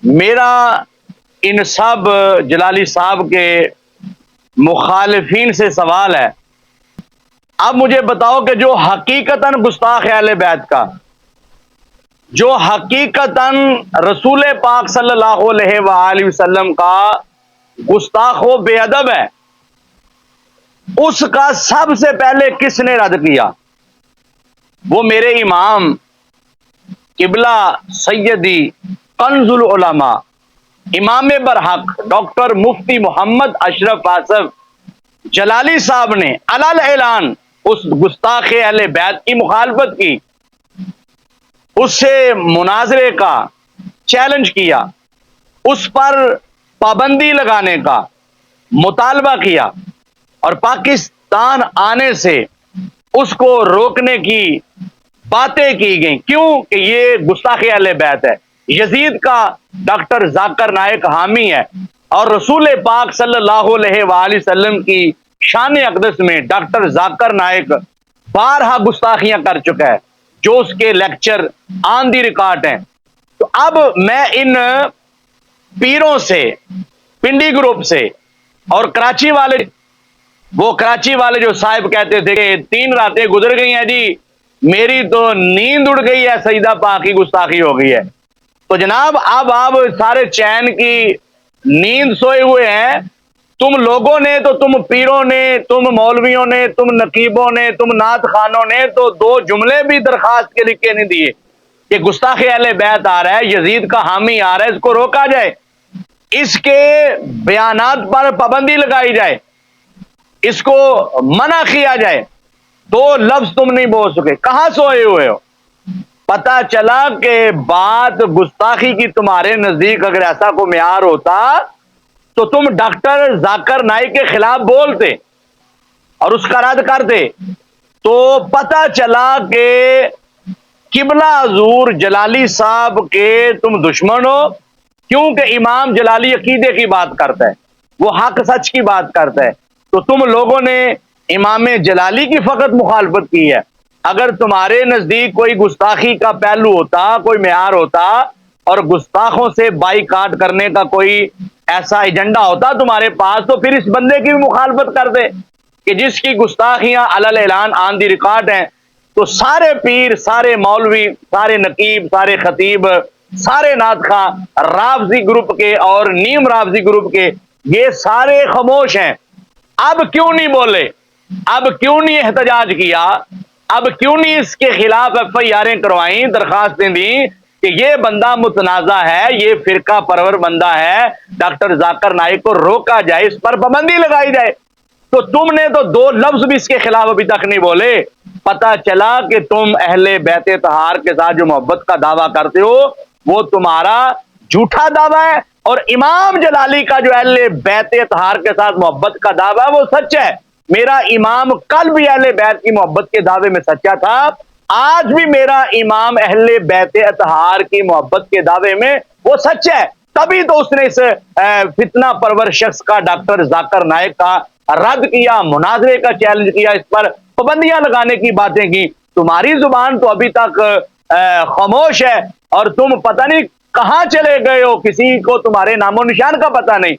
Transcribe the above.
میرا ان سب جلالی صاحب کے مخالفین سے سوال ہے، اب مجھے بتاؤ کہ جو حقیقتاً گستاخ اہل بیت کا، جو حقیقتاً رسول پاک صلی اللہ علیہ وآلہ وسلم کا گستاخ و بے ادب ہے، اس کا سب سے پہلے کس نے رد کیا؟ وہ میرے امام قبلہ سیدی کنز العلماء امام برحق ڈاکٹر مفتی محمد اشرف آصف جلالی صاحب نے علل اعلان اس گستاخ اہل بیت کی مخالفت کی، اس سے مناظرے کا چیلنج کیا، اس پر پابندی لگانے کا مطالبہ کیا، اور پاکستان آنے سے اس کو روکنے کی باتیں کی گئیں۔ کیوں کہ یہ گستاخ اہل بیت ہے، یزید کا ڈاکٹر ذاکر نائک حامی ہے، اور رسول پاک صلی اللہ علیہ وآلہ وسلم کی شان اقدس میں ڈاکٹر ذاکر نائک بارہا گستاخیاں کر چکا ہے، جو اس کے لیکچر آن دی ریکارڈ ہیں۔ تو اب میں ان پیروں سے، پنڈی گروپ سے اور کراچی والے، وہ کراچی والے جو صاحب کہتے تھے کہ 3 راتیں گزر گئی ہیں جی، میری تو نیند اڑ گئی ہے، سیدہ پاک کی گستاخی ہو گئی ہے، تو جناب اب آپ سارے چین کی نیند سوئے ہوئے ہیں۔ تم لوگوں نے تو، تم پیروں نے، تم مولویوں نے، تم نقیبوں نے، تم نعت خانوں نے تو 2 جملے بھی درخواست کے لکھ کے نہیں دیے کہ گستاخ اہل بیت آ رہا ہے، یزید کا حامی آ رہا ہے، اس کو روکا جائے، اس کے بیانات پر پابندی لگائی جائے، اس کو منع کیا جائے۔ 2 لفظ تم نہیں بول سکے، کہاں سوئے ہوئے ہو؟ پتا چلا کہ بات گستاخی کی تمہارے نزدیک اگر ایسا کو معیار ہوتا تو تم ڈاکٹر ذاکر نائک کے خلاف بولتے اور اس کا رد کرتے۔ تو پتا چلا کہ قبلہ حضور جلالی صاحب کے تم دشمن ہو، کیونکہ امام جلالی عقیدے کی بات کرتا ہے، وہ حق سچ کی بات کرتا ہے، تو تم لوگوں نے امام جلالی کی فقط مخالفت کی ہے۔ اگر تمہارے نزدیک کوئی گستاخی کا پہلو ہوتا، کوئی معیار ہوتا، اور گستاخوں سے بائی کاٹ کرنے کا کوئی ایسا ایجنڈا ہوتا تمہارے پاس، تو پھر اس بندے کی بھی مخالفت کر دے کہ جس کی گستاخیاں علل اعلان آن دی ریکارڈ ہیں۔ تو سارے پیر، سارے مولوی، سارے نقیب، سارے خطیب، سارے نعت خواں رافضی گروپ کے اور نیم رافضی گروپ کے، یہ سارے خاموش ہیں۔ اب کیوں نہیں بولے؟ اب کیوں نہیں احتجاج کیا؟ اب کیوں نہیں اس کے خلاف FIR کروائیں، درخواستیں دیں کہ یہ بندہ متنازع ہے، یہ فرقہ پرور بندہ ہے، ڈاکٹر ذاکر نائک کو روکا جائے، اس پر پابندی لگائی جائے؟ تو تم نے تو 2 لفظ بھی اس کے خلاف ابھی تک نہیں بولے۔ پتا چلا کہ تم اہل بیت طہار کے ساتھ جو محبت کا دعویٰ کرتے ہو وہ تمہارا جھوٹا دعویٰ ہے، اور امام جلالی کا جو اہل بیت طہار کے ساتھ محبت کا دعویٰ ہے وہ سچ ہے۔ میرا امام کل بھی اہل بیت کی محبت کے دعوے میں سچا تھا، آج بھی میرا امام اہل بیت طہار کی محبت کے دعوے میں وہ سچ ہے۔ تبھی تو اس نے اس فتنہ پرور شخص کا، ڈاکٹر ذاکر نائک کا رد کیا، مناظرے کا چیلنج کیا، اس پر پابندیاں لگانے کی باتیں کی۔ تمہاری زبان تو ابھی تک خاموش ہے، اور تم پتہ نہیں کہاں چلے گئے ہو، کسی کو تمہارے نام و نشان کا پتہ نہیں۔